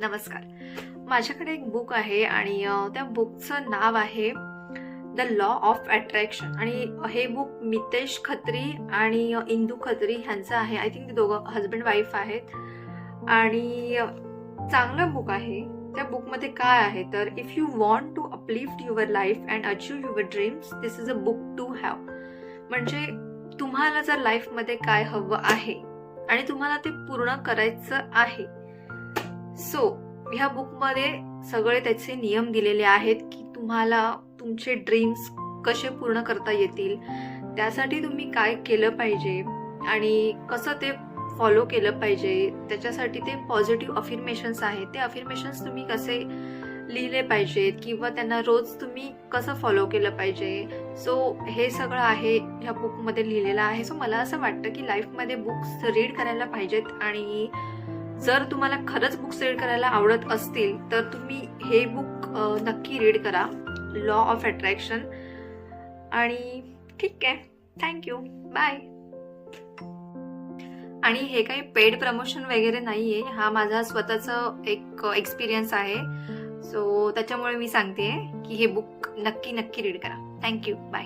नमस्कार. माझ्याकडे एक बुक आहे आणि त्या बुकचं नाव आहे द लॉ ऑफ अट्रॅक्शन आणि हे बुक मितेश खत्री आणि इंदू खत्री ह्यांचं आहे. आय थिंक ते दोघं हजबंड वाईफ आहेत आणि चांगलं बुक आहे. त्या बुकमध्ये काय आहे तर if you want to uplift your life and achieve your dreams this is a book to have. म्हणजे तुम्हाला जर लाईफमध्ये काय हवं आहे आणि तुम्हाला ते पूर्ण करायचं आहे, सो ह्या बुकमध्ये सगळे त्याचे नियम दिलेले आहेत की तुम्हाला तुमचे ड्रीम्स कसे पूर्ण करता येतील, त्यासाठी तुम्ही काय केलं पाहिजे आणि कसं ते फॉलो केलं पाहिजे. त्याच्यासाठी ते पॉझिटिव्ह अफर्मेशन्स आहेत, ते अफर्मेशन्स तुम्ही कसे लिहिले पाहिजेत किंवा त्यांना रोज तुम्ही कसं फॉलो केलं पाहिजे. सो हे सगळं आहे ह्या बुकमध्ये लिहिलेलं आहे. सो मला असं वाटतं की लाईफमध्ये बुक्स रीड करायला पाहिजेत आणि जर तुम्हाला खरंच बुक्स रीड करायला आवडत असतील तर तुम्ही हे बुक नक्की रीड करा, लॉ ऑफ अट्रॅक्शन. आणि ठीक आहे, थँक्यू, बाय. आणि हे काही पेड प्रमोशन वगैरे नाही आहे, हा माझा स्वतःचा एक एक्सपिरियन्स आहे. सो त्याच्यामुळे मी सांगते की हे बुक नक्की रीड करा. Thank you, bye.